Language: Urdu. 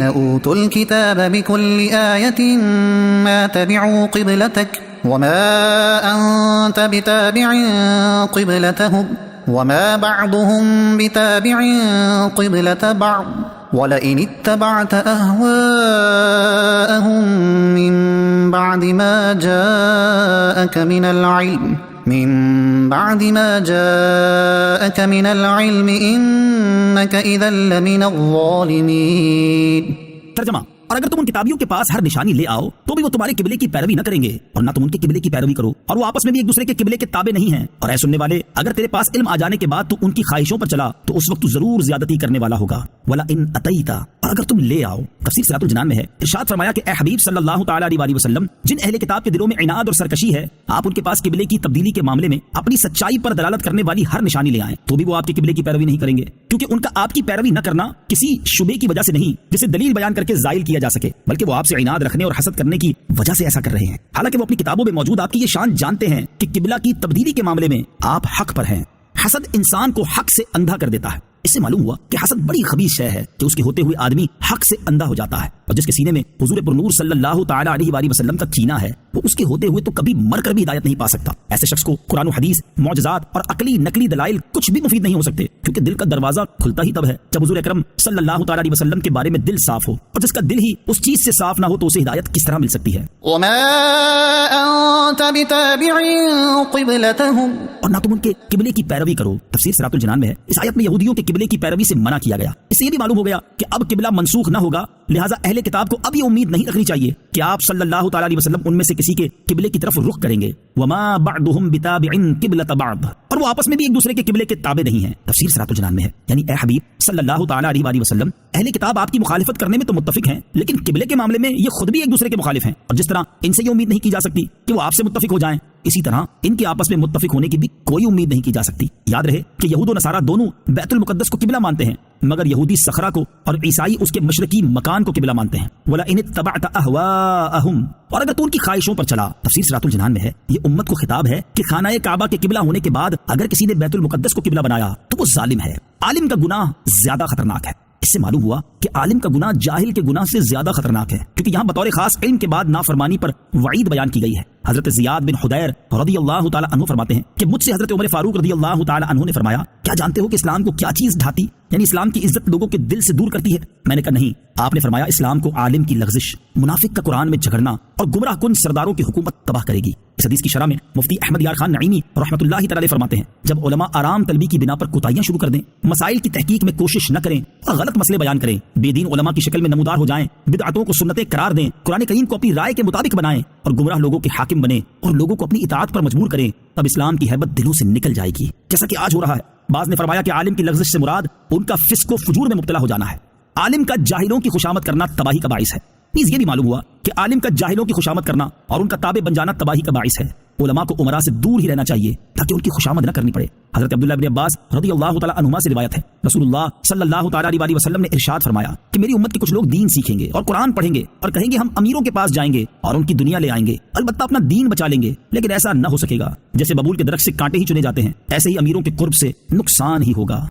أوتوا الكتاب بكل آية ما تبعوا قبلتك وما أنت بتابع قبلتهم وما بعضهم بتابع قبلة بعض ولئن اتبعت أهواءهم من بعد ما جاءك من العلم إنك إذا لمن الظالمين. ترجمہ: اور اگر تم ان کتابیوں کے پاس ہر نشانی لے آؤ تو بھی وہ تمہارے قبلے کی پیروی نہ کریں گے اور نہ تم ان کے قبلے کی پیروی کرو، اور وہ آپس میں بھی ایک دوسرے کے قبلے کے تابع نہیں ہیں. اور اے سننے والے، اگر تیرے پاس علم آ جانے کے بعد تو ان کی خواہشوں پر چلا تو اس وقت تو ضرور زیادتی کرنے والا ہوگا. ولا ان اتیتا، اور اگر تم لے آؤ. تفسیر صراط الجنان میں ہے، ارشاد فرمایا کہ اے حبیب صلی اللہ تعالی علیہ وسلم، جن اہل کتاب کے دلوں میں عناد اور سرکشی ہے، آپ ان کے پاس قبلے کی تبدیلی کے معاملے میں اپنی سچائی پر دلالت کرنے والی ہر نشانی لے آئیں، تو بھی وہ آپ کے قبلے کی پیروی نہیں کریں گے، کیونکہ ان کا آپ کی پیروی نہ کرنا کسی شبے کی وجہ سے نہیں جسے دلیل بیان کر کے زائل کیا جا سکے، بلکہ وہ آپ سے عناد رکھنے اور حسد کرنے کی وجہ سے ایسا کر رہے ہیں. حالانکہ وہ اپنی کتابوں میں موجود آپ کی یہ شان جانتے ہیں کہ قبلہ کی تبدیلی کے معاملے میں آپ حق پر ہیں. حسد انسان کو حق سے اندھا کر دیتا ہے. اس سے معلوم ہوا کہ حسد بڑی خبیث شے ہے کہ اس کے ہوتے ہوئے آدمی حق سے اندھا ہو جاتا ہے، اور جس کے سینے میں حضور پر نور صلی اللہ تعالی علیہ وآلہ وسلم کا کینہ ہے وہ اس کے ہوتے ہوئے تو کبھی مر کر بھی ہدایت نہیں پا سکتا. ایسے شخص کو قرآن و حدیث، معجزات اور عقلی نقلی دلائل کچھ بھی مفید نہیں ہو سکتے، کیونکہ دل کا دروازہ کھلتا ہی تب ہے جب حضور اکرم صلی اللہ تعالی علیہ وسلم کے بارے میں دل صاف ہو، اور جس کا دل ہی اس چیز سے صاف نہ ہو تو اسے ہدایت کس طرح مل سکتی ہے. وما انت بتابع قبلتهم، اور نہ تم ان کے قبلے کی پیروی کرو. تفسیر صراط الجنان میں ہے، اس آیت میں یہودیوں کے قبلے کی پیروی سے منع کیا گیا. اس سے یہ بھی معلوم ہو گیا کہ اب قبلہ منسوخ نہ ہوگا، لہٰذا اہل کتاب کو اب یہ امید نہیں رکھنی چاہیے کہ آپ صلی اللہ تعالی علیہ وسلم ان میں سے کسی کے قبلے کی طرف رخ کریں گے. وما بعضهم بتابع قبلة بعض، اور وہ آپس میں بھی ایک دوسرے کے قبلے کے تابع نہیں ہیں. تفسیر صراط الجنان میں ہے، یعنی اے حبیب صلی اللہ تعالی علیہ وآلہ وسلم، اہل کتاب آپ کی مخالفت کرنے میں تو متفق ہیں، لیکن قبلے کے معاملے میں یہ خود بھی ایک دوسرے کے مخالف ہیں، اور جس طرح ان سے یہ امید نہیں کی جا سکتی کہ وہ آپ سے متفق ہو جائیں، اسی طرح ان کے آپس میں متفق ہونے کی بھی کوئی امید نہیں کی جا سکتی. یاد رہے کہ یہود و نصارہ دونوں بیت المقدس کو قبلہ مانتے ہیں، مگر یہودی صخرہ کو اور عیسائی اس کے مشرقی مکان کو قبلہ مانتے ہیں. وَلَئِنِ اتَّبَعْتَ أَهْوَاءَهُمْ، اور اگر تو ان کی خواہشوں پر چلا. تفسیر صراط الجنان میں ہے، یہ امت کو خطاب ہے کہ خانہ کعبہ کے قبلہ ہونے کے بعد اگر کسی نے بیت المقدس کو قبلہ بنایا تو وہ ظالم ہے. عالم کا گناہ زیادہ خطرناک ہے. اس سے معلوم ہوا کہ عالم کا گناہ جاہل کے گناہ سے زیادہ خطرناک ہے، کیونکہ یہاں بطور خاص علم کے بعد نافرمانی پر وعید بیان کی گئی ہے. حضرت زیاد بن حدیر رضی اللہ تعالی عنہ فرماتے ہیں کہ مجھ سے حضرت عمر فاروق رضی اللہ تعالی عنہ نے فرمایا، کیا جانتے ہو کہ اسلام کو کیا چیز ڈھاتی، یعنی اسلام کی عزت لوگوں کے دل سے دور کرتی ہے؟ میں نے کہا نہیں. آپ نے فرمایا، اسلام کو عالم کی لغزش، منافق کا قرآن میں جھگڑنا اور گمراہ کن سرداروں کی حکومت تباہ کرے گی. اس حدیث کی شرح میں مفتی احمد یار خان نعیمی رحمۃ اللہ تعالی فرماتے ہیں، جب علماء آرام طلبی کی بنا پر کوتاہیاں شروع کر دیں، مسائل کی تحقیق میں کوشش نہ کریں اور غلط مسئلے بیان کریں، بے دین علماء کی شکل میں نمودار ہو جائیں، بدعتوں کو سنتیں قرار دیں، قرآن کریم کو اپنی رائے کے مطابق بنائیں اور گمراہ لوگوں کے حاکم بنیں اور لوگوں کو اپنی اطاعت پر مجبور کریں، تب اسلام کی ہیبت دلوں سے نکل جائے گی، جیسا کہ آج ہو رہا ہے. بعض نے فرمایا کہ عالم کی لغزش سے مراد ان کا فسق و فجور میں مبتلا ہو جانا ہے. عالم کا جاہلوں کی خوشامد کرنا تباہی کا باعث ہے. نیز یہ بھی معلوم ہوا کہ عالم کا جاہلوں کی خوشامد کرنا اور ان کا تابع بن جانا تباہی کا باعث ہے. علماء کو عمراء سے دور ہی رہنا چاہیے تاکہ ان کی خوشامد نہ کرنی پڑے. حضرت عبداللہ بن عباس رضی اللہ تعالی عنہما سے روایت ہے، رسول اللہ صلی اللہ تعالی علیہ وسلم نے ارشاد فرمایا کہ میری امت کے کچھ لوگ دین سیکھیں گے اور قرآن پڑھیں گے اور کہیں گے ہم امیروں کے پاس جائیں گے اور ان کی دنیا لے آئیں گے، البتہ اپنا دین بچا لیں گے. لیکن ایسا نہ ہو سکے گا. جیسے ببول کے درخت سے کانٹے ہی چنے جاتے ہیں، ایسے ہی امیروں کے قرب سے نقصان ہی ہوگا.